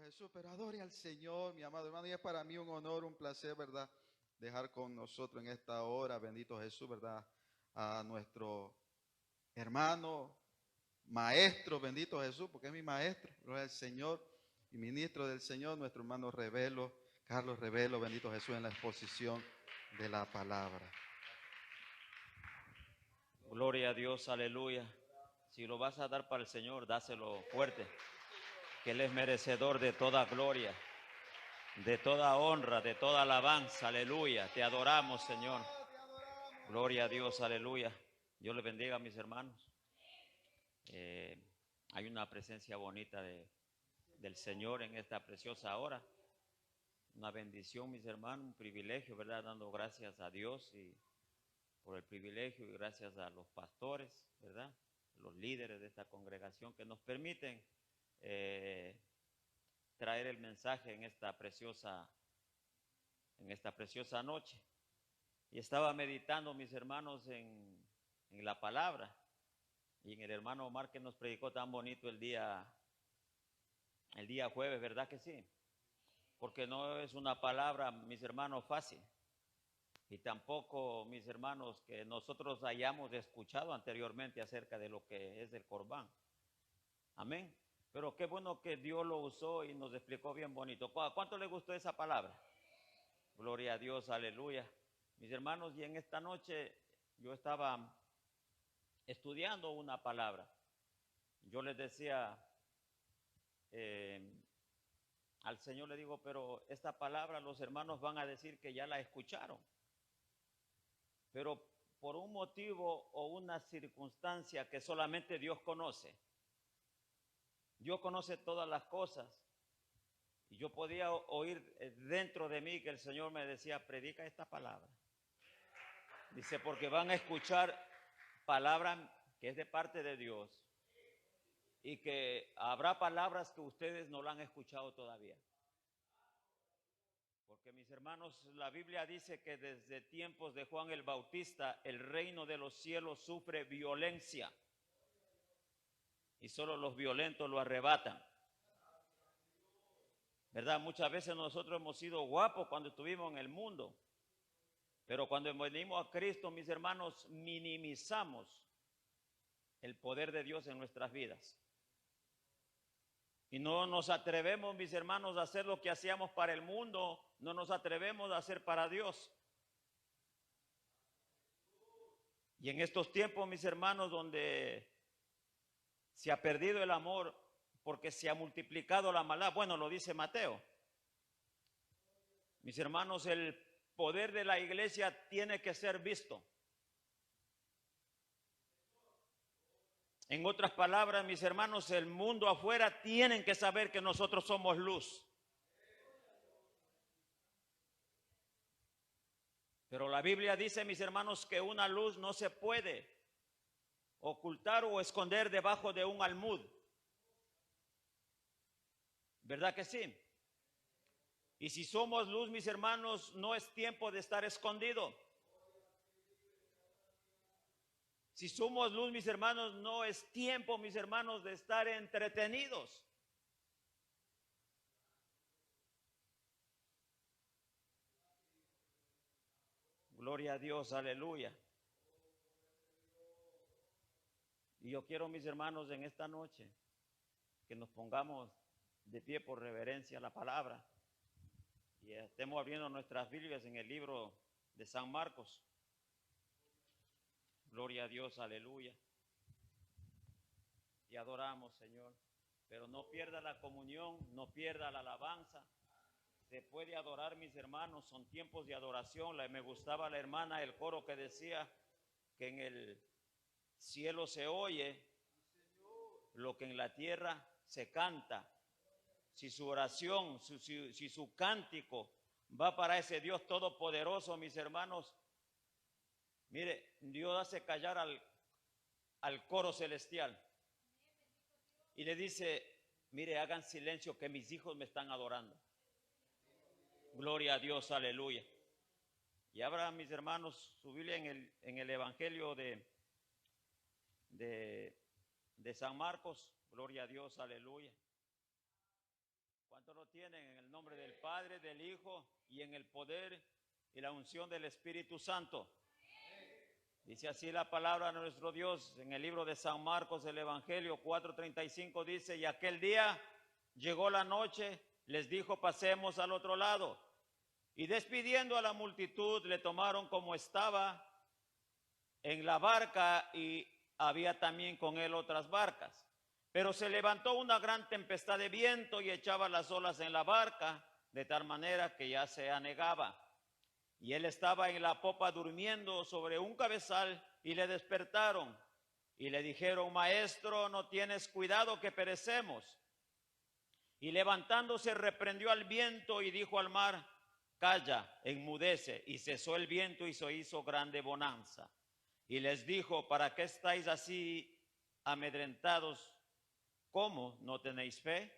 Jesús, pero adore al Señor, mi amado hermano, y es para mí un honor, un placer, ¿verdad? Dejar con nosotros en esta hora, bendito Jesús, ¿verdad? A nuestro hermano, maestro, bendito Jesús, porque es mi maestro, gloria al Señor, y ministro del Señor, nuestro hermano Revelo, Carlos Revelo, bendito Jesús, en la exposición de la palabra. Gloria a Dios, aleluya. Si lo vas a dar para el Señor, dáselo fuerte, que Él es merecedor de toda gloria, de toda honra, de toda alabanza, aleluya. Te adoramos, Señor. Gloria a Dios, aleluya. Dios les bendiga a mis hermanos. Hay una presencia bonita del Señor en esta preciosa hora. Una bendición, mis hermanos, un privilegio, ¿verdad? Dando gracias a Dios y por el privilegio y gracias a los pastores, ¿verdad? Los líderes de esta congregación que nos permiten traer el mensaje en esta preciosa noche. Y estaba meditando, mis hermanos, en la palabra y en el hermano Omar que nos predicó tan bonito el día jueves, ¿verdad que sí? Porque no es una palabra, mis hermanos, fácil. Y tampoco, mis hermanos, que nosotros hayamos escuchado anteriormente acerca de lo que es el Corbán. Amén. Pero qué bueno que Dios lo usó y nos explicó bien bonito. ¿Cuánto le gustó esa palabra? Gloria a Dios, aleluya. Mis hermanos, y en esta noche yo estaba estudiando una palabra. Yo les decía al Señor, le digo, pero esta palabra los hermanos van a decir que ya la escucharon. Pero por un motivo o una circunstancia que solamente Dios conoce. Dios conoce todas las cosas. Y yo podía oír dentro de mí que el Señor me decía, predica esta palabra. Dice, porque van a escuchar palabra que es de parte de Dios. Y que habrá palabras que ustedes no la han escuchado todavía. Porque mis hermanos, la Biblia dice que desde tiempos de Juan el Bautista, el reino de los cielos sufre violencia. Y solo los violentos lo arrebatan. ¿Verdad? Muchas veces nosotros hemos sido guapos cuando estuvimos en el mundo. Pero cuando venimos a Cristo, mis hermanos, minimizamos el poder de Dios en nuestras vidas. Y no nos atrevemos, mis hermanos, a hacer lo que hacíamos para el mundo. No nos atrevemos a hacer para Dios. Y en estos tiempos, mis hermanos, donde se ha perdido el amor porque se ha multiplicado la maldad. Bueno, lo dice Mateo. Mis hermanos, el poder de la iglesia tiene que ser visto. En otras palabras, mis hermanos, el mundo afuera tienen que saber que nosotros somos luz. Pero la Biblia dice, mis hermanos, que una luz no se puede ocultar o esconder debajo de un almud. ¿Verdad que sí? Y si somos luz, mis hermanos, no es tiempo de estar escondido. Si somos luz, mis hermanos, no es tiempo, mis hermanos, de estar entretenidos. Gloria a Dios, aleluya. Y yo quiero, mis hermanos, en esta noche, que nos pongamos de pie por reverencia a la palabra. Y estemos abriendo nuestras Biblias en el libro de San Marcos. Gloria a Dios, aleluya. Y adoramos, Señor. Pero no pierda la comunión, no pierda la alabanza. Se puede adorar, mis hermanos, son tiempos de adoración. Me gustaba la hermana, el coro que decía que en el cielo se oye lo que en la tierra se canta. Si su oración, si su cántico va para ese Dios todopoderoso, mis hermanos, mire, Dios hace callar al coro celestial y le dice, mire, hagan silencio que mis hijos me están adorando. Gloria a Dios, aleluya. Y abra, mis hermanos, su Biblia en el Evangelio de San Marcos. Gloria a Dios, aleluya. ¿Cuántos lo lo tienen? En el nombre del Padre, del Hijo y en el poder y la unción del Espíritu Santo. Dice así la palabra de nuestro Dios en el libro de San Marcos, el Evangelio 4:35 dice: y aquel día llegó la noche, les dijo: pasemos al otro lado. Y despidiendo a la multitud, le tomaron como estaba en la barca, y había también con él otras barcas. Pero se levantó una gran tempestad de viento y echaba las olas en la barca, de tal manera que ya se anegaba. Y él estaba en la popa durmiendo sobre un cabezal, y le despertaron y le dijeron: maestro, ¿no tienes cuidado que perecemos? Y levantándose reprendió al viento y dijo al mar: calla, enmudece. Y cesó el viento y se hizo grande bonanza. Y les dijo: ¿para qué estáis así amedrentados? ¿Cómo no tenéis fe?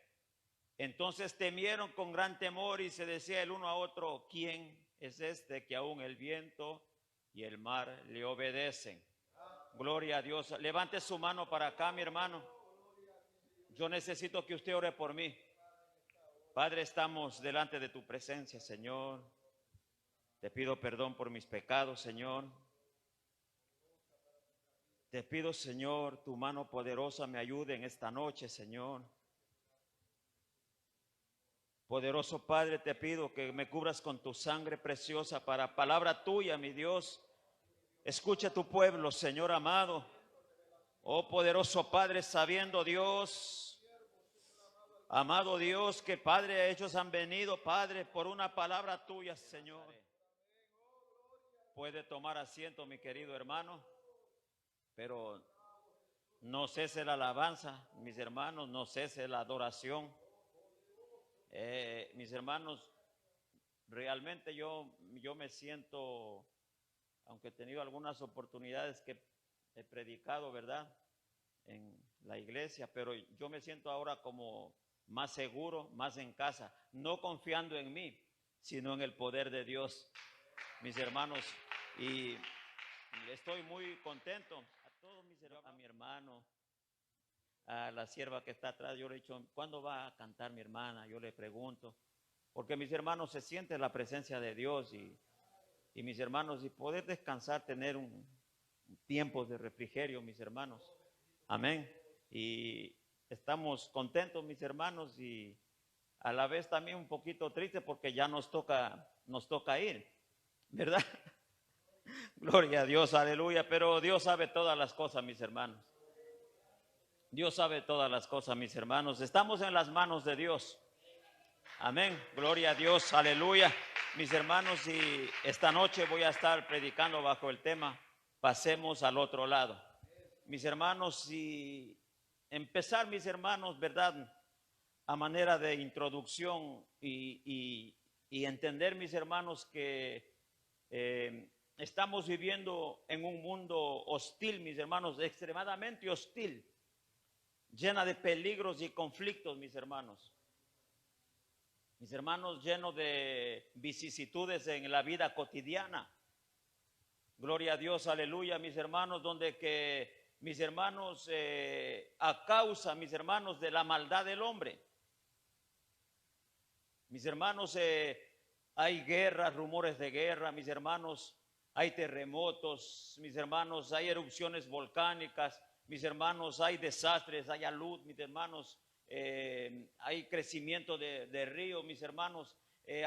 Entonces temieron con gran temor y se decía el uno a otro: ¿quién es este que aún el viento y el mar le obedecen? Gloria a Dios. Levante su mano para acá, mi hermano. Yo necesito que usted ore por mí. Padre, estamos delante de tu presencia, Señor. Te pido perdón por mis pecados, Señor. Te pido, Señor, tu mano poderosa me ayude en esta noche, Señor. Poderoso Padre, te pido que me cubras con tu sangre preciosa para palabra tuya, mi Dios. Escucha tu pueblo, Señor amado. Oh poderoso Padre, sabiendo Dios, amado Dios, que Padre, ellos han venido, Padre, por una palabra tuya, Señor. Puede tomar asiento, mi querido hermano, pero no cese la alabanza, mis hermanos, no cese la adoración. Mis hermanos, realmente yo me siento, aunque he tenido algunas oportunidades que he predicado, ¿verdad?, en la iglesia, pero yo me siento ahora como más seguro, más en casa, no confiando en mí, sino en el poder de Dios, mis hermanos, y estoy muy contento. A todos mis hermanos, a mi hermano, a la sierva que está atrás, yo le he dicho: ¿cuándo va a cantar mi hermana? Yo le pregunto, porque mis hermanos, se siente la presencia de Dios, y mis hermanos, y poder descansar, tener un tiempo de refrigerio, mis hermanos. Amén. Y estamos contentos, mis hermanos, y a la vez también un poquito tristes porque ya nos toca ir, ¿verdad? Gloria a Dios, aleluya. Pero Dios sabe todas las cosas, mis hermanos. Dios sabe todas las cosas, mis hermanos. Estamos en las manos de Dios. Amén. Gloria a Dios, aleluya. Mis hermanos, y esta noche voy a estar predicando bajo el tema: pasemos al otro lado. Mis hermanos, y empezar, mis hermanos, ¿verdad?, a manera de introducción y entender, mis hermanos, que estamos viviendo en un mundo hostil, mis hermanos, extremadamente hostil, llena de peligros y conflictos, mis hermanos. Mis hermanos, lleno de vicisitudes en la vida cotidiana. Gloria a Dios, aleluya, mis hermanos, donde que, mis hermanos, a causa, mis hermanos, de la maldad del hombre, mis hermanos, hay guerras, rumores de guerra, mis hermanos, hay terremotos, mis hermanos, hay erupciones volcánicas, mis hermanos, hay desastres, hay alud, mis hermanos, hay crecimiento de río, mis hermanos,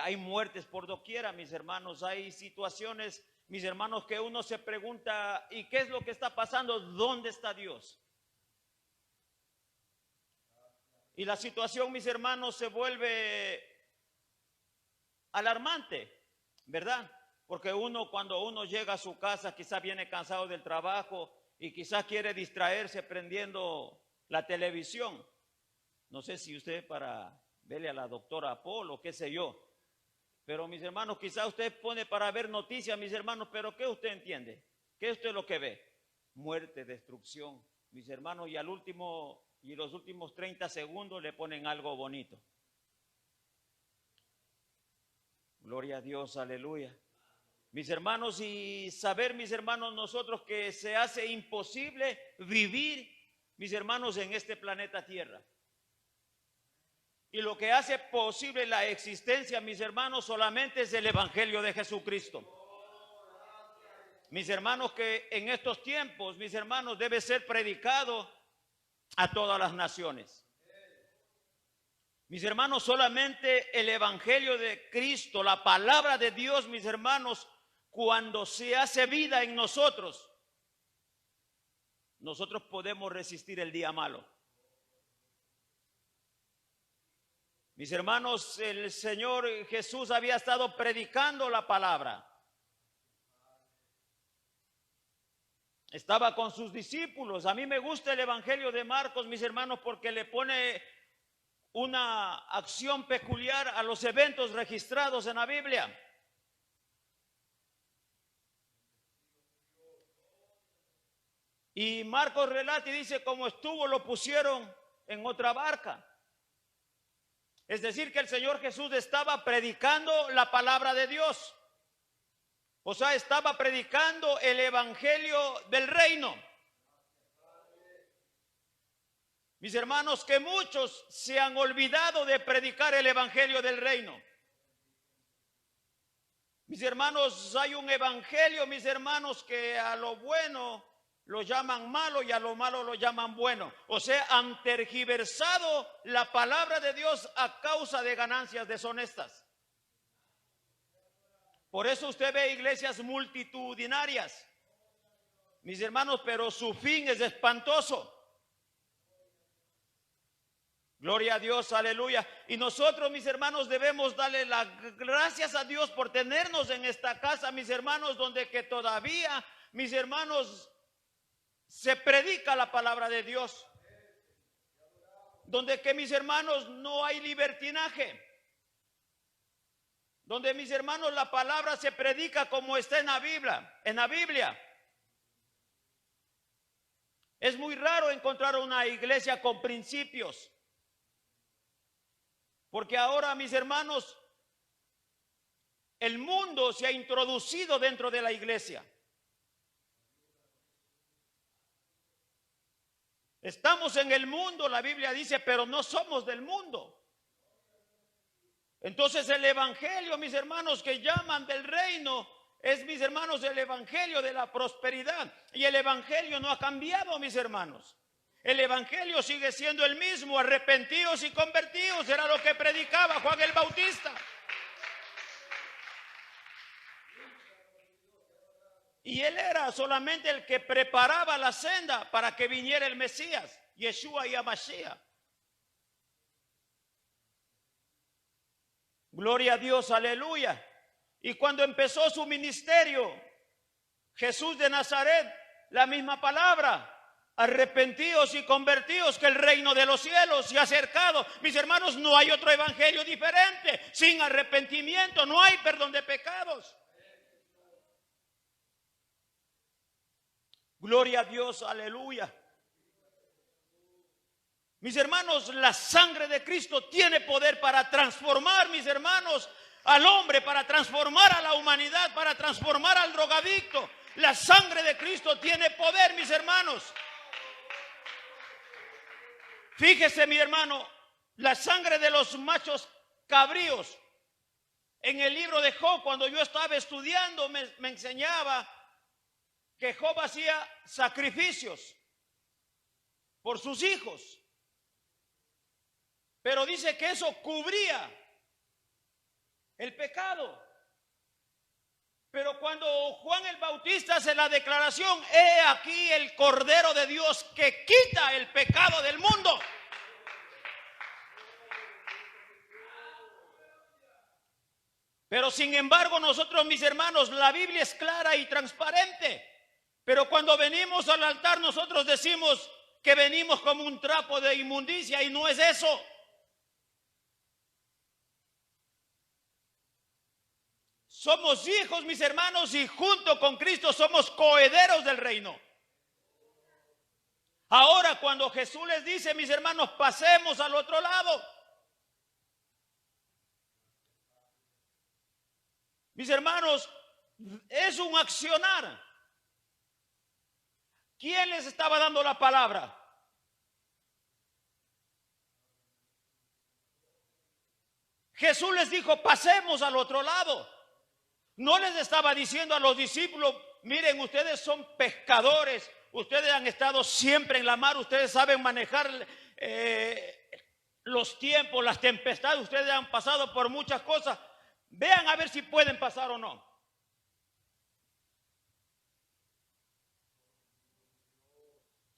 hay muertes por doquiera, mis hermanos, hay situaciones, mis hermanos, que uno se pregunta: ¿y qué es lo que está pasando? ¿Dónde está Dios? Y la situación, mis hermanos, se vuelve alarmante, ¿verdad? Porque cuando uno llega a su casa, quizás viene cansado del trabajo y quizás quiere distraerse prendiendo la televisión. No sé si usted para verle a la doctora Apolo, qué sé yo. Pero, mis hermanos, quizás usted pone para ver noticias, mis hermanos, pero ¿qué usted entiende? ¿Qué es usted lo que ve? Muerte, destrucción, mis hermanos, y los últimos 30 segundos le ponen algo bonito. Gloria a Dios, aleluya. Mis hermanos, y saber, mis hermanos, nosotros que se hace imposible vivir, mis hermanos, en este planeta Tierra. Y lo que hace posible la existencia, mis hermanos, solamente es el Evangelio de Jesucristo. Mis hermanos, que en estos tiempos, mis hermanos, debe ser predicado a todas las naciones. Mis hermanos, solamente el Evangelio de Cristo, la palabra de Dios, mis hermanos, cuando se hace vida en nosotros, nosotros podemos resistir el día malo. Mis hermanos, el Señor Jesús había estado predicando la palabra. Estaba con sus discípulos. A mí me gusta el Evangelio de Marcos, mis hermanos, porque le pone una acción peculiar a los eventos registrados en la Biblia. Y Marcos relata y dice, como estuvo, lo pusieron en otra barca. Es decir, que el Señor Jesús estaba predicando la palabra de Dios. O sea, estaba predicando el Evangelio del reino. Mis hermanos, que muchos se han olvidado de predicar el Evangelio del reino. Mis hermanos, hay un evangelio, mis hermanos, que a lo bueno lo llaman malo y a lo malo lo llaman bueno. O sea, han tergiversado la palabra de Dios a causa de ganancias deshonestas. Por eso usted ve iglesias multitudinarias, mis hermanos, pero su fin es espantoso. Gloria a Dios, aleluya. Y nosotros, mis hermanos, debemos darle las gracias a Dios por tenernos en esta casa, mis hermanos, donde que todavía, mis hermanos, se predica la palabra de Dios. Donde que, mis hermanos, no hay libertinaje. Donde, mis hermanos, la palabra se predica como está en la Biblia. Es muy raro encontrar una iglesia con principios. Porque ahora, mis hermanos, el mundo se ha introducido dentro de la iglesia. Estamos en el mundo, la Biblia dice, pero no somos del mundo. Entonces el evangelio, mis hermanos, que llaman del reino, es, mis hermanos, el evangelio de la prosperidad. Y el evangelio no ha cambiado, mis hermanos. El evangelio sigue siendo el mismo, arrepentidos y convertidos, era lo que predicaba Juan el Bautista. Y él era solamente el que preparaba la senda para que viniera el Mesías, Yeshua y Hamashiach. Gloria a Dios, aleluya. Y cuando empezó su ministerio, Jesús de Nazaret, la misma palabra. Arrepentidos y convertidos, que el reino de los cielos se ha acercado. Mis hermanos, no hay otro evangelio diferente. Sin arrepentimiento no hay perdón de pecados. Gloria a Dios, aleluya. Mis hermanos, la sangre de Cristo tiene poder para transformar, mis hermanos, al hombre, para transformar a la humanidad, para transformar al drogadicto. La sangre de Cristo tiene poder, mis hermanos. Fíjese, mi hermano, la sangre de los machos cabríos. En el libro de Job, cuando yo estaba estudiando, me enseñaba que Job hacía sacrificios por sus hijos. Pero dice que eso cubría el pecado. Pero cuando Juan el Bautista hace la declaración, he aquí el Cordero de Dios que quita el pecado del mundo. Pero sin embargo nosotros, mis hermanos, la Biblia es clara y transparente. Pero cuando venimos al altar nosotros decimos que venimos como un trapo de inmundicia, y no es eso. Somos hijos, mis hermanos, y junto con Cristo somos coherederos del reino. Ahora, cuando Jesús les dice, mis hermanos, pasemos al otro lado. Mis hermanos, es un accionar. ¿Quién les estaba dando la palabra? Jesús les dijo, pasemos al otro lado. No les estaba diciendo a los discípulos, miren, ustedes son pescadores, ustedes han estado siempre en la mar, ustedes saben manejar los tiempos, las tempestades, ustedes han pasado por muchas cosas. Vean a ver si pueden pasar o no.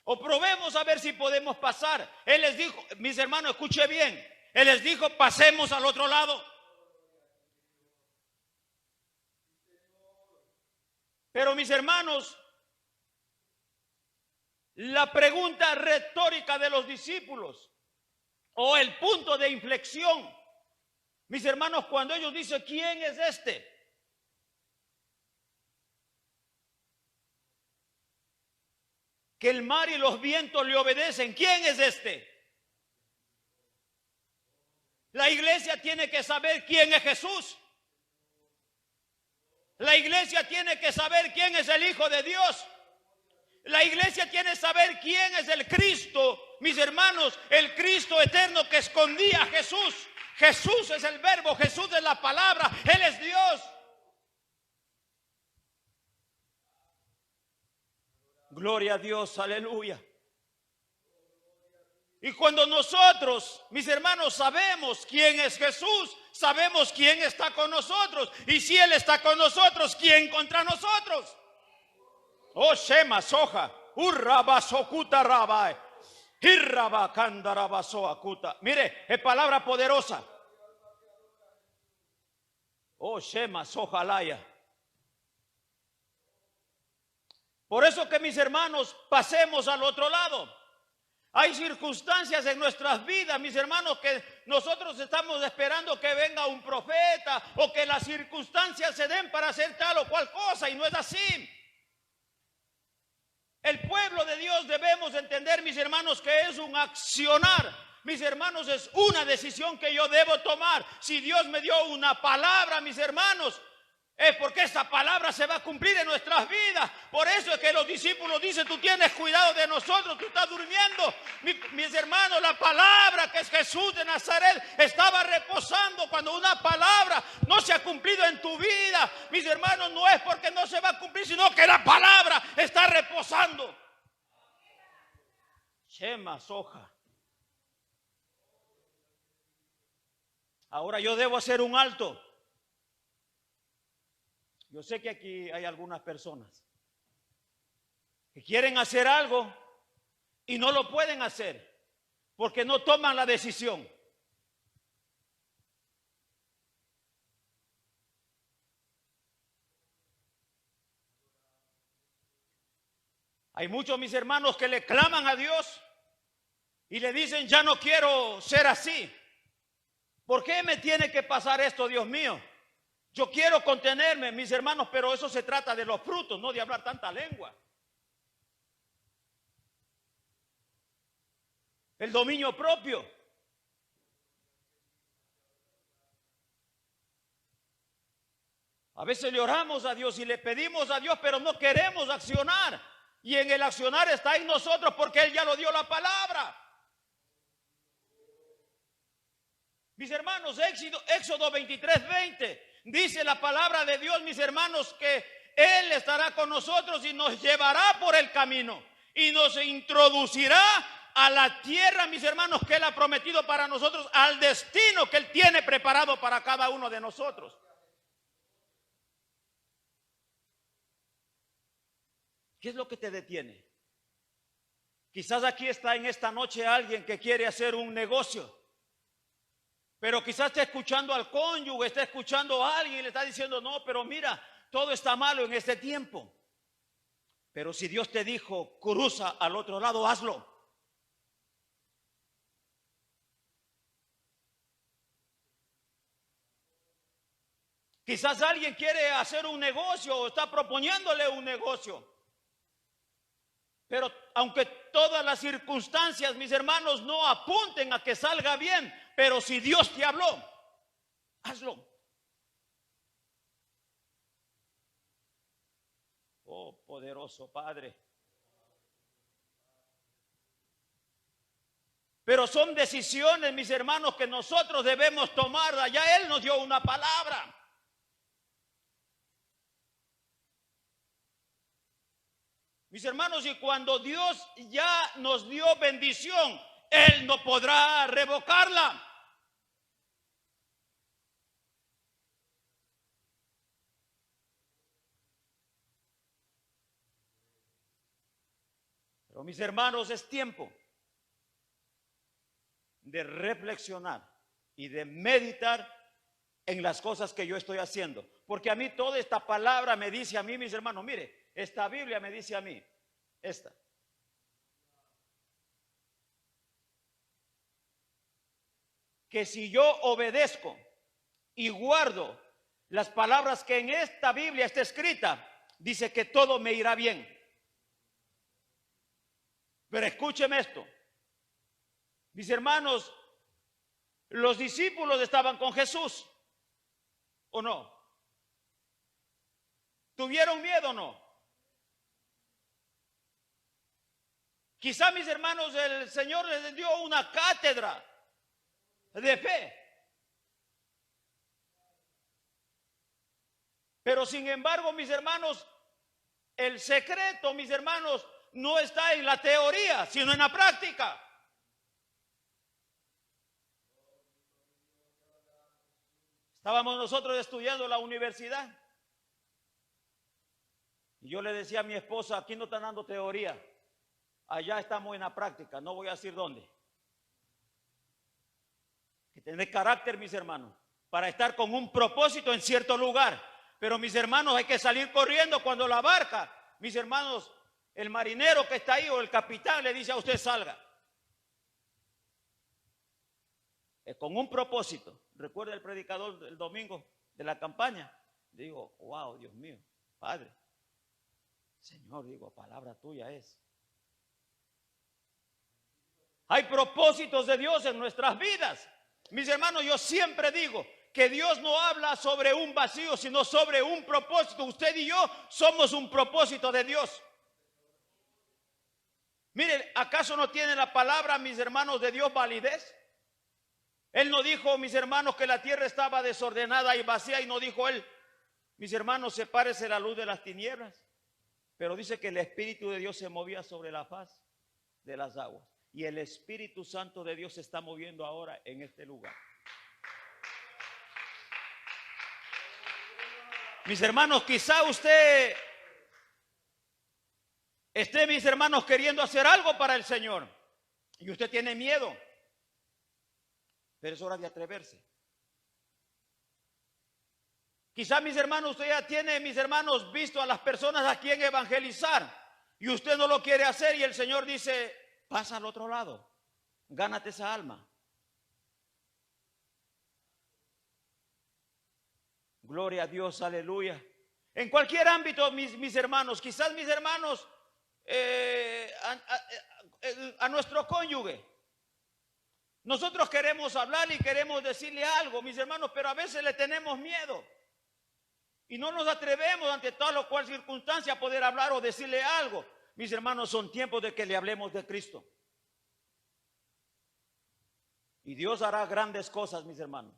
O probemos a ver si podemos pasar. Él les dijo, mis hermanos, escuche bien. Él les dijo, pasemos al otro lado. Pero mis hermanos, la pregunta retórica de los discípulos o el punto de inflexión, mis hermanos, cuando ellos dicen, ¿quién es este? Que el mar y los vientos le obedecen. ¿Quién es este? La iglesia tiene que saber quién es Jesús. La iglesia tiene que saber quién es el Hijo de Dios. La iglesia tiene que saber quién es el Cristo, mis hermanos, el Cristo eterno que escondía a Jesús. Jesús es el verbo, Jesús es la palabra, Él es Dios. Gloria a Dios, aleluya. Y cuando nosotros, mis hermanos, sabemos quién es Jesús, sabemos quién está con nosotros. Y si Él está con nosotros, ¿quién contra nosotros? Oh, Shema, Soja, Urrabasokuta Rabai, Irrabakandarabasoakuta. Mire, es palabra poderosa. Oh, Shema, Soja, Laya. Por eso que mis hermanos, pasemos al otro lado. Hay circunstancias en nuestras vidas, mis hermanos, que nosotros estamos esperando que venga un profeta o que las circunstancias se den para hacer tal o cual cosa, y no es así. El pueblo de Dios debemos entender, mis hermanos, que es un accionar. Mis hermanos, es una decisión que yo debo tomar. Si Dios me dio una palabra, mis hermanos, es porque esa palabra se va a cumplir en nuestras vidas. Por eso es que los discípulos dicen, tú tienes cuidado de nosotros, tú estás durmiendo. Mis hermanos, la palabra que es Jesús de Nazaret estaba reposando. Cuando una palabra no se ha cumplido en tu vida, mis hermanos, no es porque no se va a cumplir, sino que la palabra está reposando. Shema, Soja. Ahora yo debo hacer un alto. Yo sé que aquí hay algunas personas que quieren hacer algo y no lo pueden hacer porque no toman la decisión. Hay muchos, mis hermanos, que le claman a Dios y le dicen, ya no quiero ser así. ¿Por qué me tiene que pasar esto, Dios mío? Yo quiero contenerme, mis hermanos, pero eso se trata de los frutos, no de hablar tanta lengua. El dominio propio. A veces le oramos a Dios y le pedimos a Dios, pero no queremos accionar. Y en el accionar está en nosotros porque Él ya lo dio la palabra. Mis hermanos, Éxodo 23:20. Dice la palabra de Dios, mis hermanos, que Él estará con nosotros y nos llevará por el camino y nos introducirá a la tierra, mis hermanos, que Él ha prometido para nosotros, al destino que Él tiene preparado para cada uno de nosotros. ¿Qué es lo que te detiene? Quizás aquí está en esta noche alguien que quiere hacer un negocio. Pero quizás está escuchando al cónyuge, está escuchando a alguien y le está diciendo, no, pero mira, todo está malo en este tiempo. Pero si Dios te dijo, cruza al otro lado, hazlo. Quizás alguien quiere hacer un negocio o está proponiéndole un negocio. Pero aunque todas las circunstancias, mis hermanos, no apunten a que salga bien, pero si Dios te habló, hazlo. Oh, poderoso Padre. Pero son decisiones, mis hermanos, que nosotros debemos tomar. Ya Él nos dio una palabra. Mis hermanos, y cuando Dios ya nos dio bendición, Él no podrá revocarla. Pero mis hermanos, es tiempo de reflexionar y de meditar en las cosas que yo estoy haciendo. Porque a mí toda esta palabra me dice a mí, mis hermanos, mire, esta Biblia me dice a mí, que si yo obedezco y guardo las palabras que en esta Biblia está escrita, dice que todo me irá bien. Pero escúcheme esto, mis hermanos, los discípulos estaban con Jesús, ¿o no? ¿Tuvieron miedo o no? Quizá, mis hermanos, el Señor les dio una cátedra de fe. Pero sin embargo, mis hermanos, el secreto, mis hermanos, no está en la teoría, sino en la práctica. Estábamos nosotros estudiando en la universidad. Y yo le decía a mi esposa, aquí no están dando teoría. Allá estamos en la práctica, no voy a decir dónde. Que tener carácter, mis hermanos, para estar con un propósito en cierto lugar. Pero, mis hermanos, hay que salir corriendo cuando la barca, mis hermanos, el marinero que está ahí o el capitán le dice a usted salga. Con un propósito. Recuerda el predicador del domingo de la campaña. Digo, wow, Dios mío, Padre, Señor, digo, palabra tuya es. Hay propósitos de Dios en nuestras vidas. Mis hermanos, yo siempre digo que Dios no habla sobre un vacío, sino sobre un propósito. Usted y yo somos un propósito de Dios. Miren, ¿acaso no tiene la palabra, mis hermanos, de Dios validez? Él no dijo, mis hermanos, que la tierra estaba desordenada y vacía, y no dijo Él, mis hermanos, sepárese la luz de las tinieblas. Pero dice que el Espíritu de Dios se movía sobre la faz de las aguas. Y el Espíritu Santo de Dios se está moviendo ahora en este lugar. Mis hermanos, quizá usted esté, mis hermanos, queriendo hacer algo para el Señor. Y usted tiene miedo. Pero es hora de atreverse. Quizá, mis hermanos, usted ya tiene, mis hermanos, visto a las personas a quien evangelizar. Y usted no lo quiere hacer y el Señor dice, pasa al otro lado, gánate esa alma. Gloria a Dios, aleluya. En cualquier ámbito, mis hermanos, quizás mis hermanos, a nuestro cónyuge. Nosotros queremos hablar y queremos decirle algo, mis hermanos, pero a veces le tenemos miedo. Y no nos atrevemos ante tal o cual circunstancia a poder hablar o decirle algo. Mis hermanos, son tiempos de que le hablemos de Cristo. Y Dios hará grandes cosas, mis hermanos.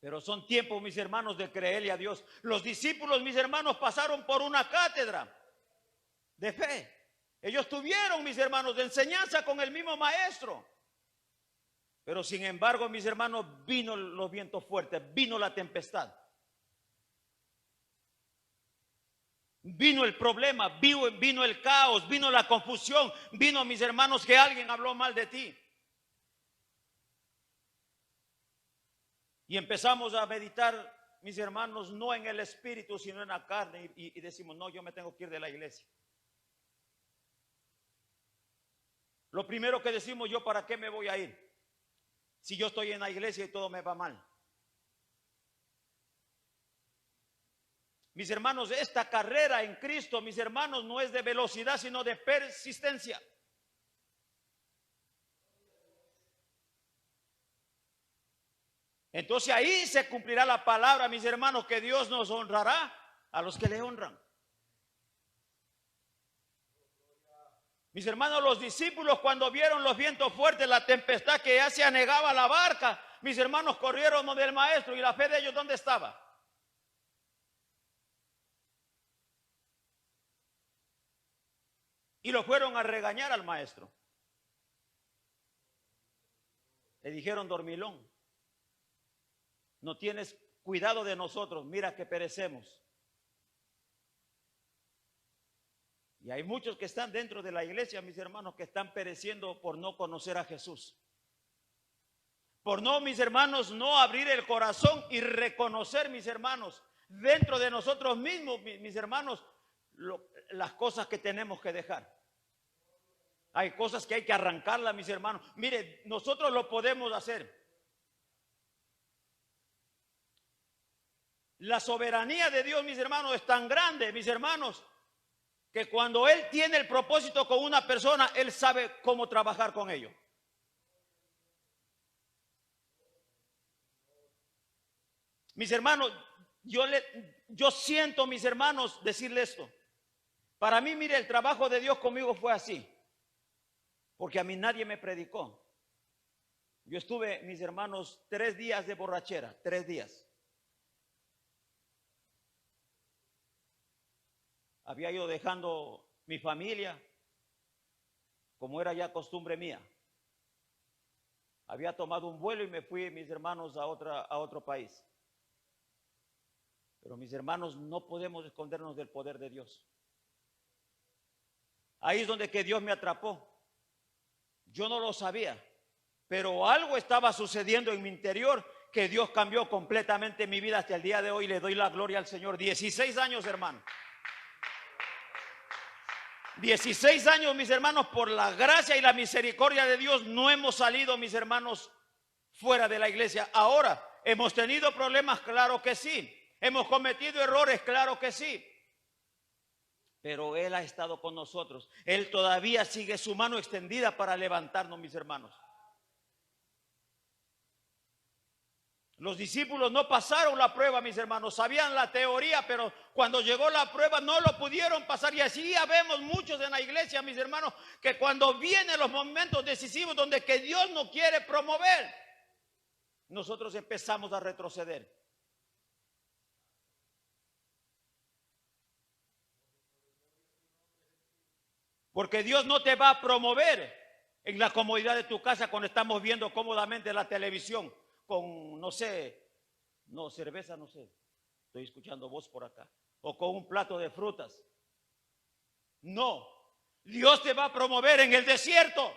Pero son tiempos, mis hermanos, de creerle a Dios. Los discípulos, mis hermanos, pasaron por una cátedra de fe. Ellos tuvieron, mis hermanos, de enseñanza con el mismo maestro. Pero sin embargo, mis hermanos, vino los vientos fuertes, vino la tempestad. Vino el problema, vino el caos, vino la confusión, vino, mis hermanos, que alguien habló mal de ti. Y empezamos a meditar, mis hermanos, no en el espíritu, sino en la carne. Y decimos, no, yo me tengo que ir de la iglesia. Lo primero que decimos, yo para qué me voy a ir si yo estoy en la iglesia y todo me va mal. Mis hermanos, esta carrera en Cristo, mis hermanos, no es de velocidad, sino de persistencia. Entonces ahí se cumplirá la palabra, mis hermanos, que Dios nos honrará a los que le honran. Mis hermanos, los discípulos cuando vieron los vientos fuertes, la tempestad que ya se anegaba la barca, mis hermanos corrieron donde el maestro, y la fe de ellos, ¿dónde estaba? Y lo fueron a regañar al maestro. Le dijeron: dormilón, no tienes cuidado de nosotros, mira que perecemos. Y hay muchos que están dentro de la iglesia, mis hermanos, que están pereciendo por no conocer a Jesús. Por no, mis hermanos, no abrir el corazón y reconocer, mis hermanos, dentro de nosotros mismos, mis hermanos, las cosas que tenemos que dejar. Hay cosas que hay que arrancarlas, mis hermanos. Mire, nosotros lo podemos hacer. La soberanía de Dios, mis hermanos, es tan grande, mis hermanos, que cuando Él tiene el propósito con una persona, Él sabe cómo trabajar con ellos. Mis hermanos, yo siento, mis hermanos, decirle esto. Para mí, mire, el trabajo de Dios conmigo fue así. Porque a mí nadie me predicó. Yo estuve, mis hermanos, 3 días de borrachera, 3 días. Había ido dejando mi familia, como era ya costumbre mía. Había tomado un vuelo y me fui, mis hermanos, a otro país. Pero mis hermanos, no podemos escondernos del poder de Dios. Ahí es donde que Dios me atrapó. Yo no lo sabía, pero algo estaba sucediendo en mi interior que Dios cambió completamente mi vida hasta el día de hoy. Le doy la gloria al Señor. 16 años, hermano. 16 años, mis hermanos, por la gracia y la misericordia de Dios, no hemos salido, mis hermanos, fuera de la iglesia. Ahora, ¿hemos tenido problemas? Claro que sí. ¿Hemos cometido errores? Claro que sí. Pero Él ha estado con nosotros. Él todavía sigue su mano extendida para levantarnos, mis hermanos. Los discípulos no pasaron la prueba, mis hermanos. Sabían la teoría, pero cuando llegó la prueba no lo pudieron pasar. Y así ya vemos muchos en la iglesia, mis hermanos, que cuando vienen los momentos decisivos donde que Dios no quiere promover, nosotros empezamos a retroceder. Porque Dios no te va a promover en la comodidad de tu casa cuando estamos viendo cómodamente la televisión con, no sé, cerveza, no sé, estoy escuchando voz por acá, o con un plato de frutas. No, Dios te va a promover en el desierto.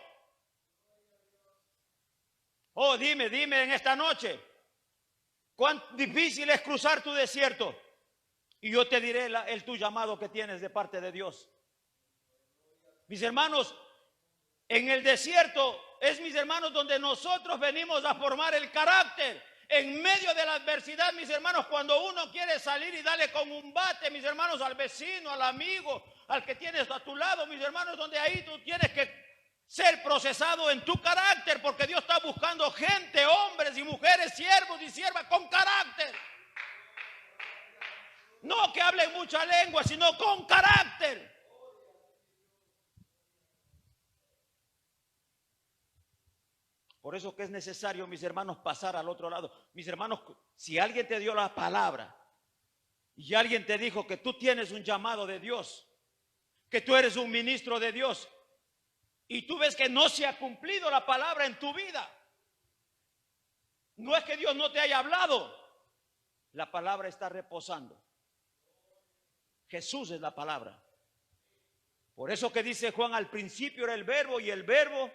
Oh, dime en esta noche, cuán difícil es cruzar tu desierto. Y yo te diré tu llamado que tienes de parte de Dios. Mis hermanos, en el desierto es, mis hermanos, donde nosotros venimos a formar el carácter. En medio de la adversidad, mis hermanos, cuando uno quiere salir y darle con un bate, mis hermanos, al vecino, al amigo, al que tienes a tu lado, mis hermanos, donde ahí tú tienes que ser procesado en tu carácter, porque Dios está buscando gente, hombres y mujeres, siervos y siervas con carácter. No que hablen mucha lengua, sino con carácter. Por eso que es necesario, mis hermanos, pasar al otro lado. Mis hermanos, si alguien te dio la palabra y alguien te dijo que tú tienes un llamado de Dios, que tú eres un ministro de Dios, y tú ves que no se ha cumplido la palabra en tu vida, no es que Dios no te haya hablado, la palabra está reposando. Jesús es la palabra. Por eso que dice Juan, al principio era el verbo y el verbo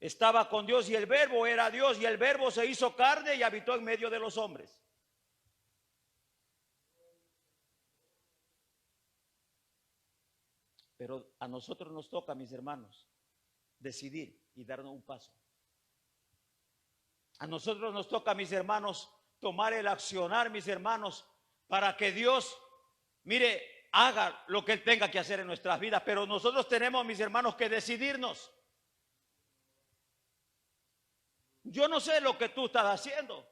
estaba con Dios y el verbo era Dios y el verbo se hizo carne y habitó en medio de los hombres. Pero a nosotros nos toca, mis hermanos, decidir y darnos un paso. A nosotros nos toca, mis hermanos, tomar el accionar, mis hermanos, para que Dios, mire, haga lo que Él tenga que hacer en nuestras vidas. Pero nosotros tenemos, mis hermanos, que decidirnos. Yo no sé lo que tú estás haciendo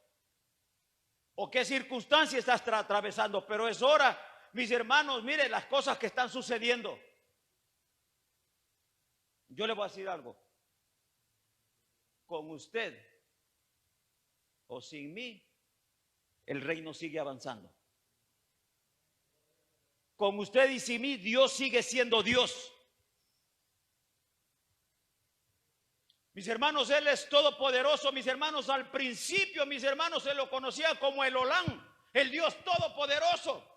o qué circunstancia estás atravesando, pero es hora, mis hermanos, mire las cosas que están sucediendo. Yo le voy a decir algo. Con usted o sin mí, el reino sigue avanzando. Con usted y sin mí, Dios sigue siendo Dios. Mis hermanos, Él es todopoderoso. Mis hermanos, al principio, mis hermanos, se lo conocía como el Olán, el Dios todopoderoso.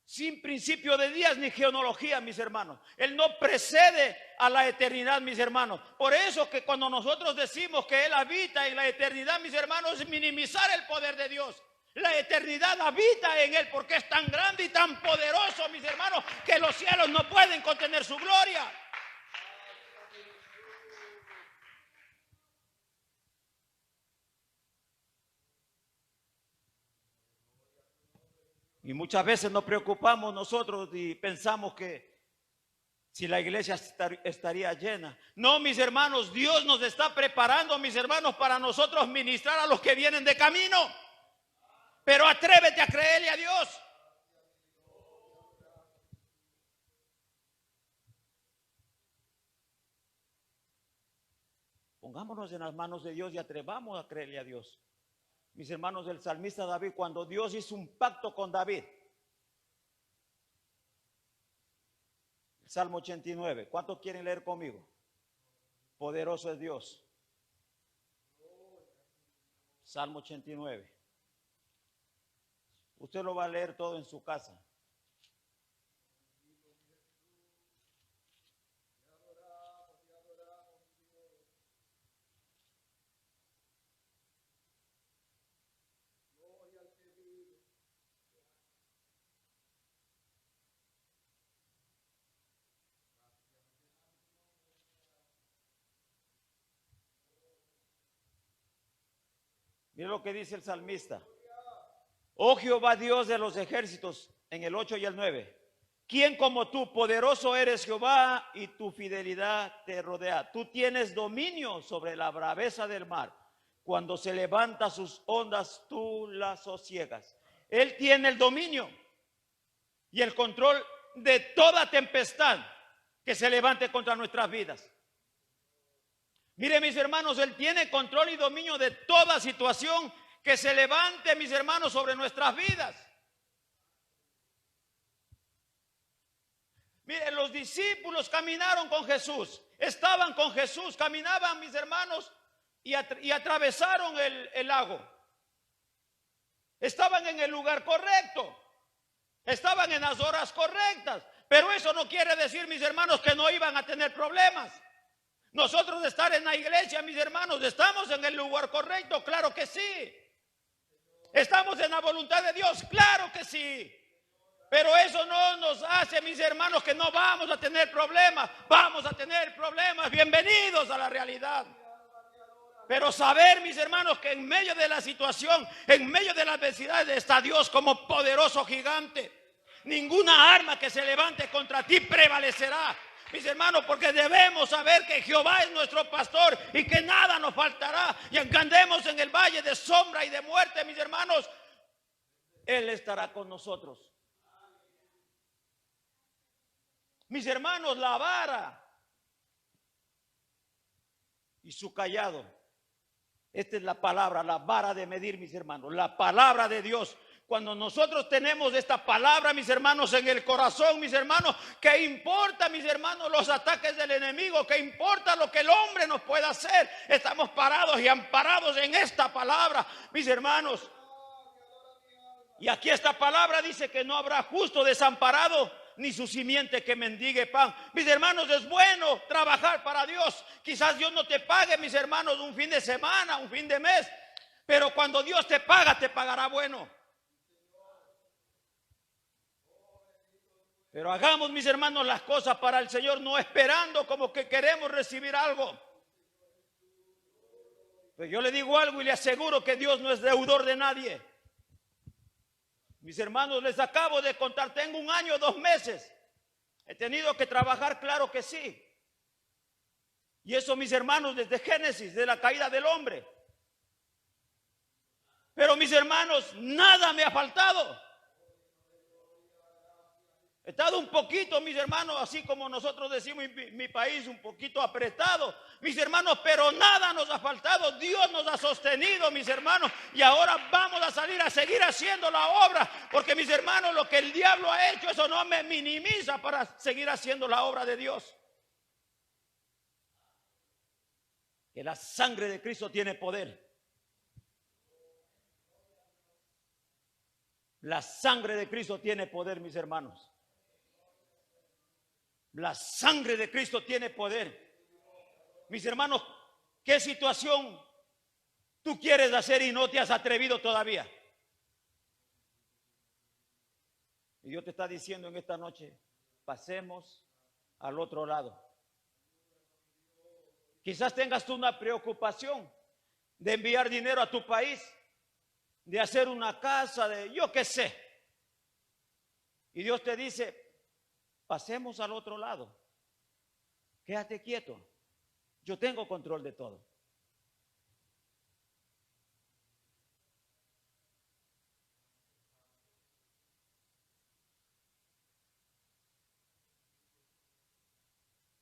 Sin principio de días ni genealogía, mis hermanos. Él no precede a la eternidad, mis hermanos. Por eso que cuando nosotros decimos que Él habita en la eternidad, mis hermanos, es minimizar el poder de Dios. La eternidad habita en Él porque es tan grande y tan poderoso, mis hermanos, que los cielos no pueden contener su gloria. Y muchas veces nos preocupamos nosotros y pensamos que si la iglesia estaría llena. No, mis hermanos, Dios nos está preparando, mis hermanos, para nosotros ministrar a los que vienen de camino. Pero atrévete a creerle a Dios. Pongámonos en las manos de Dios y atrevamos a creerle a Dios. Mis hermanos, el salmista David, cuando Dios hizo un pacto con David, el Salmo 89, ¿cuántos quieren leer conmigo? Poderoso es Dios. Salmo 89. Usted lo va a leer todo en su casa. Mire lo que dice el salmista. Oh Jehová, Dios de los ejércitos, en el 8 y el 9. ¿Quién como tú? Poderoso eres Jehová y tu fidelidad te rodea. Tú tienes dominio sobre la braveza del mar. Cuando se levanta sus ondas, tú las sosiegas. Él tiene el dominio y el control de toda tempestad que se levante contra nuestras vidas. Mire, mis hermanos, Él tiene control y dominio de toda situación que se levante, mis hermanos, sobre nuestras vidas. Mire, los discípulos caminaron con Jesús, estaban con Jesús, caminaban, mis hermanos, y atravesaron el lago. Estaban en el lugar correcto, estaban en las horas correctas, pero eso no quiere decir, mis hermanos, que no iban a tener problemas. Nosotros de estar en la iglesia, mis hermanos, ¿estamos en el lugar correcto? Claro que sí. ¿Estamos en la voluntad de Dios? Claro que sí. Pero eso no nos hace, mis hermanos, que no vamos a tener problemas. Vamos a tener problemas. Bienvenidos a la realidad. Pero saber, mis hermanos, que en medio de la situación, en medio de la adversidad, está Dios como poderoso gigante. Ninguna arma que se levante contra ti prevalecerá. Mis hermanos, porque debemos saber que Jehová es nuestro pastor y que nada nos faltará. Y aunque andemos en el valle de sombra y de muerte, mis hermanos, Él estará con nosotros. Mis hermanos, la vara y su cayado. Esta es la palabra, la vara de medir, mis hermanos. La palabra de Dios. Cuando nosotros tenemos esta palabra, mis hermanos, en el corazón, mis hermanos, ¿qué importa, mis hermanos, los ataques del enemigo? ¿Qué importa lo que el hombre nos pueda hacer? Estamos parados y amparados en esta palabra, mis hermanos. Y aquí esta palabra dice que no habrá justo desamparado, ni su simiente que mendigue pan. Mis hermanos, es bueno trabajar para Dios. Quizás Dios no te pague, mis hermanos, un fin de semana, un fin de mes, pero cuando Dios te paga, te pagará bueno. Pero hagamos, mis hermanos, las cosas para el Señor, no esperando como que queremos recibir algo. Pero yo le digo algo y le aseguro que Dios no es deudor de nadie. Mis hermanos, les acabo de contar, tengo 1 año, 2 meses. He tenido que trabajar, claro que sí. Y eso, mis hermanos, desde Génesis, de la caída del hombre. Pero mis hermanos, nada me ha faltado. He estado un poquito, mis hermanos, así como nosotros decimos en mi país, un poquito apretado, mis hermanos, pero nada nos ha faltado. Dios nos ha sostenido, mis hermanos, y ahora vamos a salir a seguir haciendo la obra, porque mis hermanos, lo que el diablo ha hecho, eso no me minimiza para seguir haciendo la obra de Dios. Que la sangre de Cristo tiene poder. La sangre de Cristo tiene poder, mis hermanos. La sangre de Cristo tiene poder. Mis hermanos, ¿qué situación tú quieres hacer y no te has atrevido todavía? Y Dios te está diciendo en esta noche, pasemos al otro lado. Quizás tengas tú una preocupación de enviar dinero a tu país, de hacer una casa, de yo qué sé. Y Dios te dice, pasemos al otro lado. Quédate quieto. Yo tengo control de todo.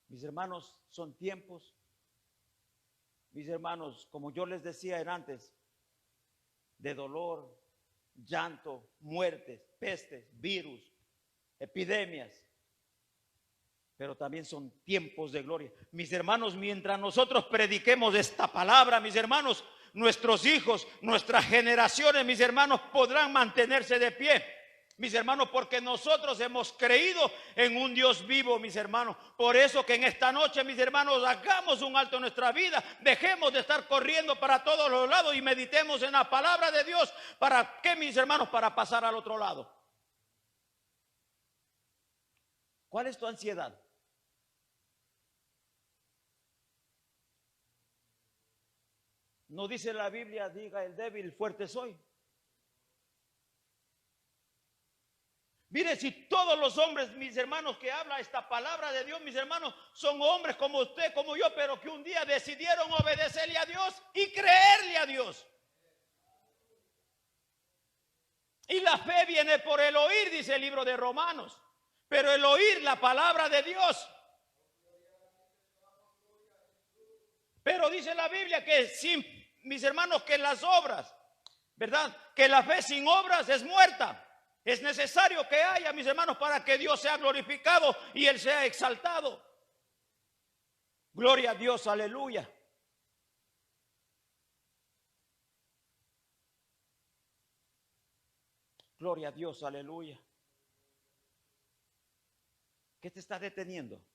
Mis hermanos, son tiempos. Mis hermanos, como yo les decía antes, de dolor, llanto, muertes, pestes, virus, epidemias. Pero también son tiempos de gloria. Mis hermanos, mientras nosotros prediquemos esta palabra, mis hermanos, nuestros hijos, nuestras generaciones, mis hermanos, podrán mantenerse de pie. Mis hermanos, porque nosotros hemos creído en un Dios vivo, mis hermanos. Por eso que en esta noche, mis hermanos, hagamos un alto en nuestra vida. Dejemos de estar corriendo para todos los lados y meditemos en la palabra de Dios. ¿Para qué, mis hermanos? Para pasar al otro lado. ¿Cuál es tu ansiedad? No dice la Biblia, diga el débil, fuerte soy. Mire, si todos los hombres, mis hermanos, que habla esta palabra de Dios, mis hermanos, son hombres como usted, como yo, pero que un día decidieron obedecerle a Dios y creerle a Dios. Y la fe viene por el oír, dice el libro de Romanos, pero el oír la palabra de Dios. Pero dice la Biblia que sin, mis hermanos, que las obras, ¿verdad? Que la fe sin obras es muerta. Es necesario que haya, mis hermanos, para que Dios sea glorificado y Él sea exaltado. Gloria a Dios, aleluya. Gloria a Dios, aleluya. ¿Qué te está deteniendo?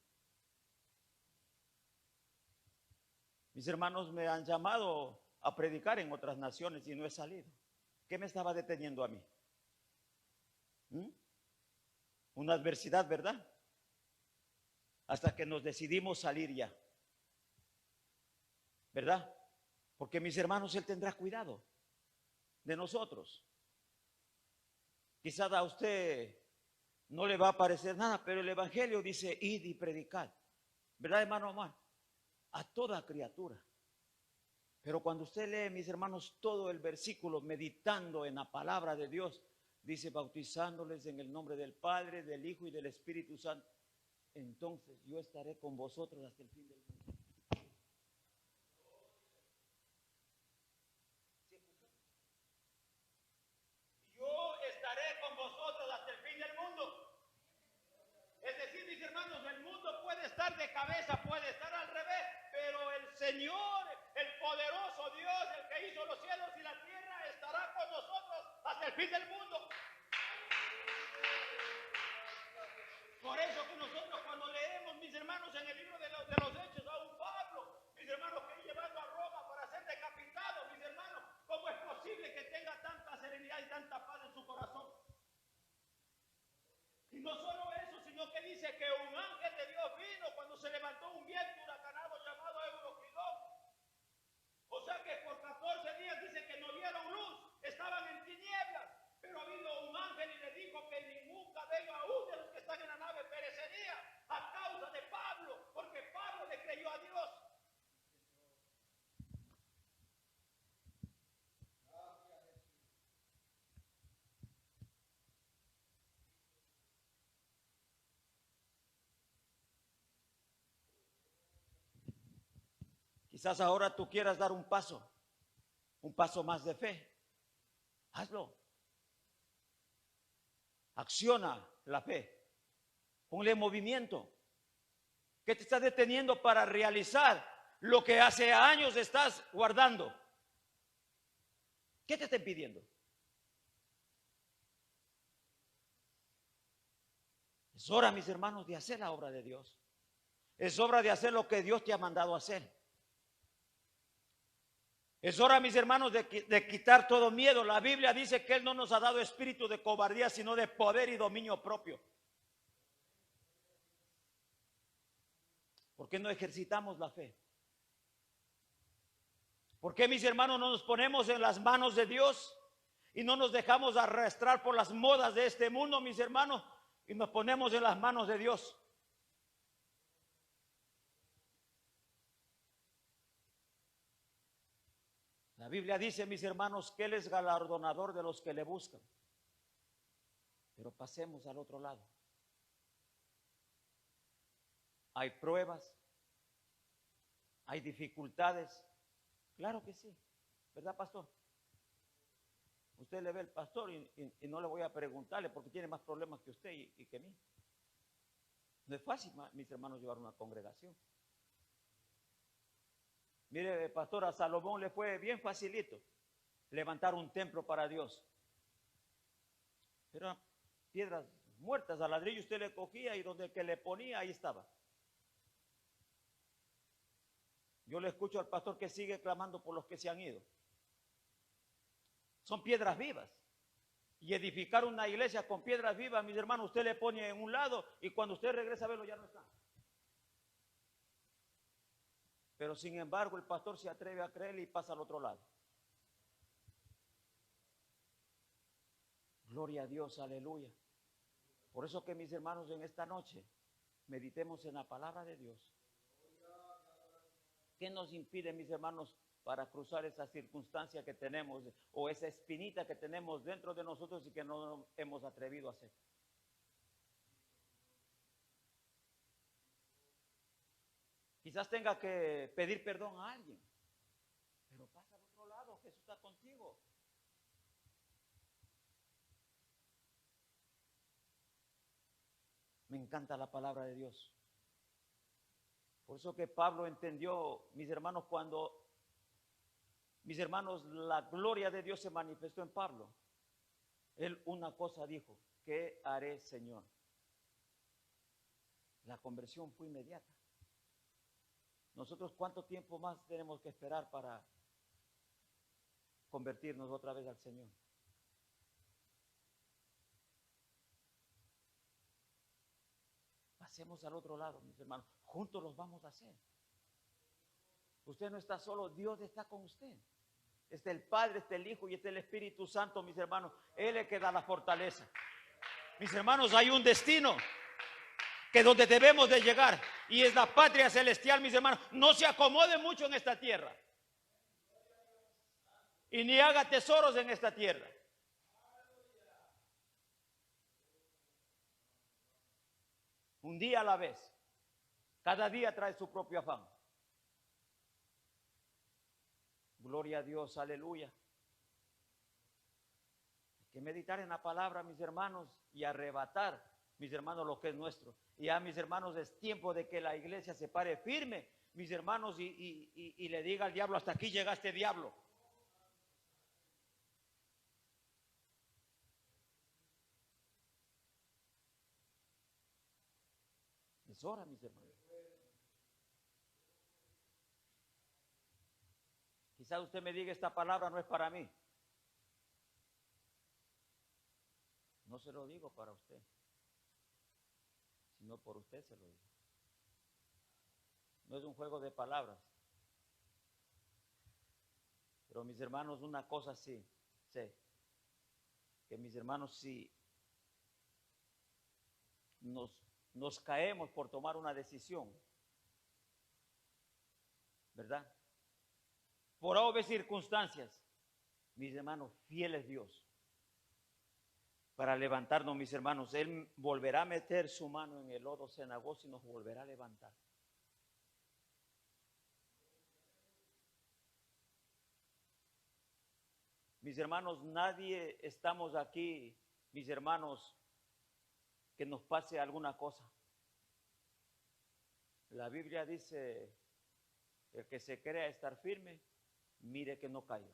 Mis hermanos me han llamado a predicar en otras naciones y no he salido. ¿Qué me estaba deteniendo a mí? Una adversidad, ¿verdad? Hasta que nos decidimos salir ya, ¿verdad? Porque mis hermanos, Él tendrá cuidado de nosotros. Quizás a usted no le va a parecer nada, pero el Evangelio dice, id y predicad, ¿verdad, hermano Omar? A toda criatura. Pero cuando usted lee, mis hermanos, todo el versículo, meditando en la palabra de Dios, dice, bautizándoles en el nombre del Padre, del Hijo y del Espíritu Santo. Entonces yo estaré con vosotros hasta el fin del mundo. Yo estaré con vosotros hasta el fin del mundo. Es decir, mis hermanos, el mundo puede estar de cabeza, puede estar al revés, pero el Señor, el poderoso Dios, el que hizo los cielos y la tierra, estará con nosotros hasta el fin del mundo. Por eso que nosotros cuando leemos, mis hermanos, en el libro de los Hechos, a un Pablo, mis hermanos, que es llevado a Roma para ser decapitado, mis hermanos, ¿cómo es posible que tenga tanta serenidad y tanta paz en su corazón? Y no solo eso, sino que dice que un ángel de Dios vino cuando se levantó un viento huracanado llamado Euroclidón. O sea que por 14 días dice que no vieron luz, estaban en tinieblas, pero ha habido un ángel y le dijo que ningún cabello aún de los que están en la nave perecería a causa de Pablo, porque Pablo le creyó a Dios. Quizás ahora tú quieras dar un paso más de fe. Hazlo. Acciona la fe. Ponle movimiento. ¿Qué te está deteniendo para realizar lo que hace años estás guardando? ¿Qué te está impidiendo? Es hora, mis hermanos, de hacer la obra de Dios. Es hora de hacer lo que Dios te ha mandado hacer. Es hora, mis hermanos, de quitar todo miedo. La Biblia dice que Él no nos ha dado espíritu de cobardía, sino de poder y dominio propio. ¿Por qué no ejercitamos la fe? ¿Por qué, mis hermanos, no nos ponemos en las manos de Dios y no nos dejamos arrastrar por las modas de este mundo, mis hermanos, y nos ponemos en las manos de Dios? La Biblia dice, mis hermanos, que Él es galardonador de los que le buscan. Pero pasemos al otro lado. Hay pruebas, hay dificultades. Claro que sí, ¿verdad, pastor? Usted le ve al pastor y no le voy a preguntarle porque tiene más problemas que usted y que mí. No es fácil, mis hermanos, llevar una congregación. Mire, pastor, a Salomón le fue bien facilito levantar un templo para Dios. Pero piedras muertas, a ladrillo usted le cogía y donde que le ponía, ahí estaba. Yo le escucho al pastor que sigue clamando por los que se han ido. Son piedras vivas. Y edificar una iglesia con piedras vivas, mis hermanos, usted le pone en un lado y cuando usted regresa a verlo ya no está. Pero sin embargo el pastor se atreve a creerle y pasa al otro lado. Gloria a Dios, aleluya. Por eso que mis hermanos en esta noche meditemos en la palabra de Dios. ¿Qué nos impide, mis hermanos, para cruzar esa circunstancia que tenemos o esa espinita que tenemos dentro de nosotros y que no hemos atrevido a hacer? Quizás tenga que pedir perdón a alguien, pero pasa al otro lado, Jesús está contigo. Me encanta la palabra de Dios. Por eso que Pablo entendió, mis hermanos, cuando, mis hermanos, la gloria de Dios se manifestó en Pablo. Él una cosa dijo: ¿qué haré, Señor? La conversión fue inmediata. Nosotros, ¿cuánto tiempo más tenemos que esperar para convertirnos otra vez al Señor? Pasemos al otro lado, mis hermanos. Juntos los vamos a hacer. Usted no está solo, Dios está con usted. Está el Padre, está el Hijo y está el Espíritu Santo, mis hermanos. Él es el que da la fortaleza. Mis hermanos, hay un destino que donde debemos de llegar, y es la patria celestial, mis hermanos. No se acomode mucho en esta tierra y ni haga tesoros en esta tierra. Un día a la vez. Cada día trae su propio afán. Gloria a Dios, aleluya. Hay que meditar en la palabra, mis hermanos, y arrebatar, mis hermanos, lo que es nuestro. Y a mis hermanos, es tiempo de que la iglesia se pare firme, mis hermanos, y le diga al diablo: hasta aquí llegaste, diablo. Es hora, mis hermanos. Quizás usted me diga: esta palabra no es para mí. No se lo digo para usted, sino por usted se lo digo. No es un juego de palabras. Pero mis hermanos, una cosa sí sé, que mis hermanos, si nos caemos por tomar una decisión, ¿verdad? Por obvias circunstancias, mis hermanos, fiel es Dios para levantarnos, mis hermanos. Él volverá a meter su mano en el lodo cenagoso y nos volverá a levantar. Mis hermanos, nadie estamos aquí, mis hermanos, que nos pase alguna cosa. La Biblia dice, el que se crea estar firme, mire que no caiga.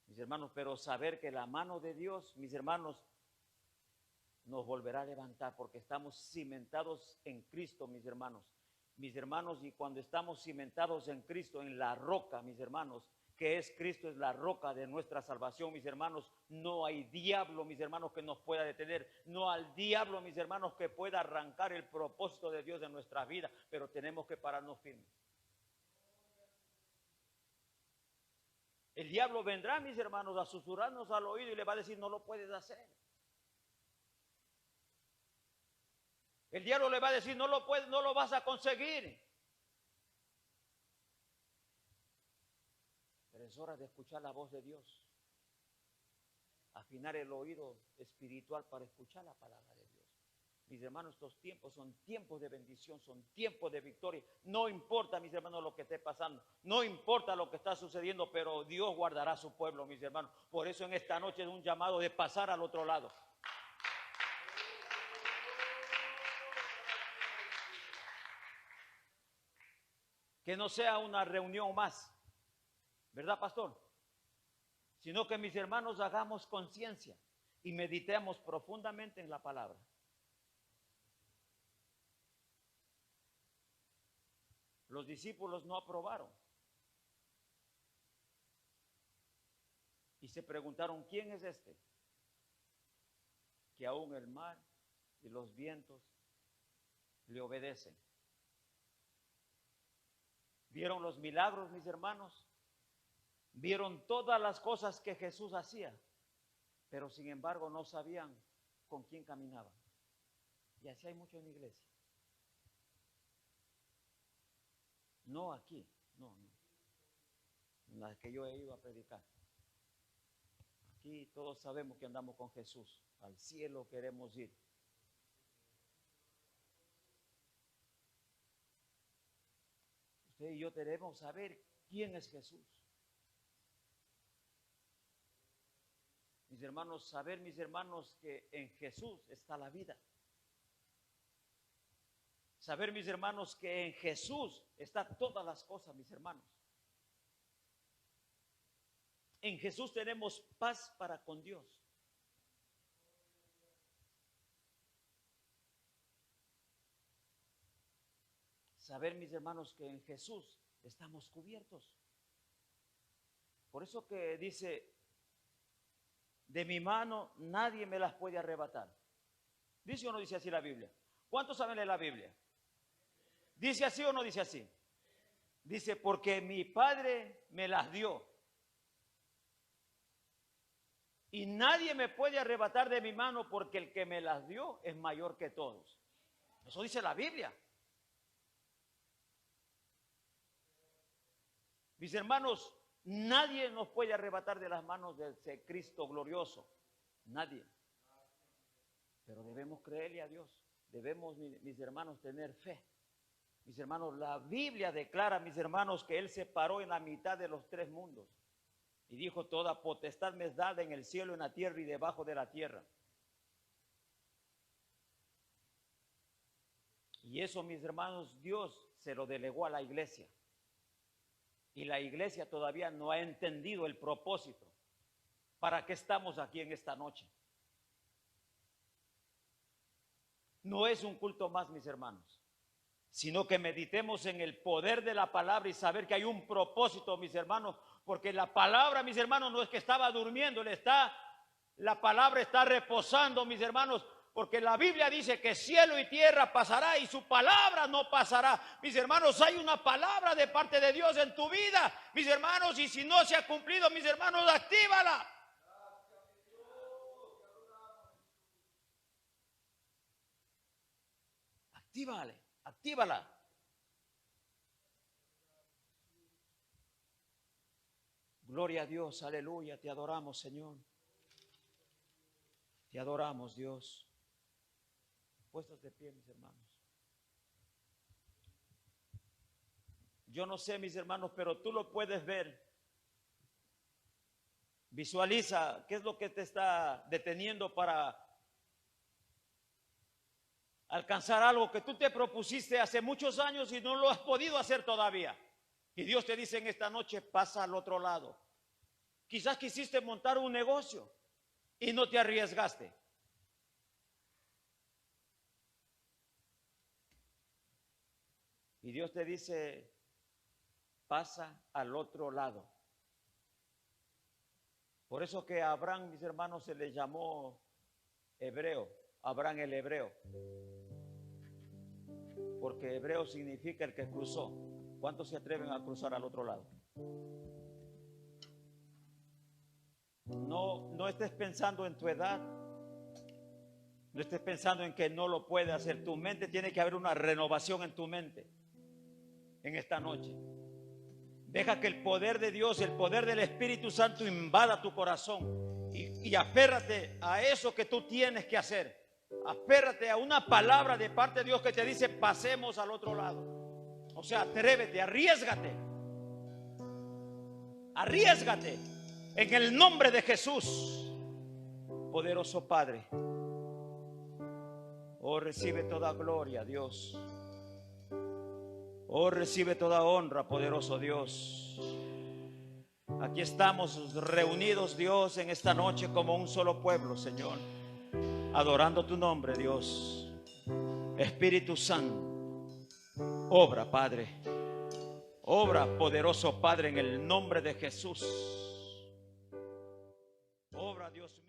Mis hermanos, pero saber que la mano de Dios, mis hermanos, nos volverá a levantar porque estamos cimentados en Cristo, mis hermanos. Mis hermanos, y cuando estamos cimentados en Cristo, en la roca, mis hermanos, que es Cristo, es la roca de nuestra salvación, mis hermanos, no hay diablo, mis hermanos, que nos pueda detener, no hay diablo, mis hermanos, que pueda arrancar el propósito de Dios de nuestra vida, pero tenemos que pararnos firmes. El diablo vendrá, mis hermanos, a susurrarnos al oído y le va a decir, no lo puedes hacer. El diablo le va a decir, no lo puedes, no lo vas a conseguir. Pero es hora de escuchar la voz de Dios. Afinar el oído espiritual para escuchar la palabra de Dios. Mis hermanos, estos tiempos son tiempos de bendición, son tiempos de victoria. No importa, mis hermanos, lo que esté pasando. No importa lo que está sucediendo, pero Dios guardará a su pueblo, mis hermanos. Por eso en esta noche es un llamado de pasar al otro lado. Que no sea una reunión más, ¿verdad, pastor? Sino que mis hermanos hagamos conciencia y meditemos profundamente en la palabra. Los discípulos no aprobaron y se preguntaron, ¿quién es este? Que aún el mar y los vientos le obedecen. ¿Vieron los milagros, mis hermanos? Vieron todas las cosas que Jesús hacía, pero sin embargo no sabían con quién caminaban. Y así hay mucho en la iglesia. No aquí, no. En la que yo he ido a predicar. Aquí todos sabemos que andamos con Jesús. Al cielo queremos ir. Usted y yo debemos saber quién es Jesús. Mis hermanos, saber, mis hermanos, que en Jesús está la vida. Saber, mis hermanos, que en Jesús están todas las cosas, mis hermanos. En Jesús tenemos paz para con Dios. Saber, mis hermanos, que en Jesús estamos cubiertos. Por eso que dice, de mi mano nadie me las puede arrebatar. ¿Dice o no dice así la Biblia? ¿Cuántos saben leer la Biblia? ¿Dice así o no dice así? Dice, porque mi Padre me las dio. Y nadie me puede arrebatar de mi mano porque el que me las dio es mayor que todos. Eso dice la Biblia. Mis hermanos, nadie nos puede arrebatar de las manos de ese Cristo glorioso. Nadie. Pero debemos creerle a Dios. Debemos, mis hermanos, tener fe. Mis hermanos, la Biblia declara, mis hermanos, que Él se paró en la mitad de los tres mundos. Y dijo, toda potestad me es dada en el cielo, en la tierra y debajo de la tierra. Y eso, mis hermanos, Dios se lo delegó a la iglesia. Y la iglesia todavía no ha entendido el propósito. ¿Para qué estamos aquí en esta noche? No es un culto más, mis hermanos, sino que meditemos en el poder de la palabra y saber que hay un propósito, mis hermanos, porque la palabra, mis hermanos, no es que estaba durmiendo, la palabra está reposando, mis hermanos, porque la Biblia dice que cielo y tierra pasará y su palabra no pasará. Mis hermanos, hay una palabra de parte de Dios en tu vida, mis hermanos, y si no se ha cumplido, mis hermanos, actívala. Actívala. Gloria a Dios, aleluya, te adoramos, Señor. Te adoramos, Dios. Puestos de pie, mis hermanos. Yo no sé, mis hermanos, pero tú lo puedes ver. Visualiza qué es lo que te está deteniendo para alcanzar algo que tú te propusiste hace muchos años y no lo has podido hacer todavía. Y Dios te dice en esta noche, pasa al otro lado. Quizás quisiste montar un negocio y no te arriesgaste. Y Dios te dice, pasa al otro lado. Por eso que a Abraham, mis hermanos, se le llamó hebreo, Abraham el hebreo. Porque hebreo significa el que cruzó. ¿Cuántos se atreven a cruzar al otro lado? No estés pensando en tu edad. No estés pensando en que no lo puede hacer. Tu mente tiene que haber una renovación en tu mente en esta noche. Deja que el poder de Dios, el poder del Espíritu Santo invada tu corazón y aférrate a eso que tú tienes que hacer. Aférrate a una palabra de parte de Dios que te dice pasemos al otro lado. O sea, atrévete, arriésgate. Arriésgate en el nombre de Jesús. Poderoso Padre. Oh, recibe toda gloria, Dios. Oh, recibe toda honra, poderoso Dios. Aquí estamos reunidos, Dios, en esta noche como un solo pueblo, Señor, adorando tu nombre, Dios. Espíritu Santo, obra, Padre. Obra, poderoso Padre, en el nombre de Jesús. Obra, Dios mío.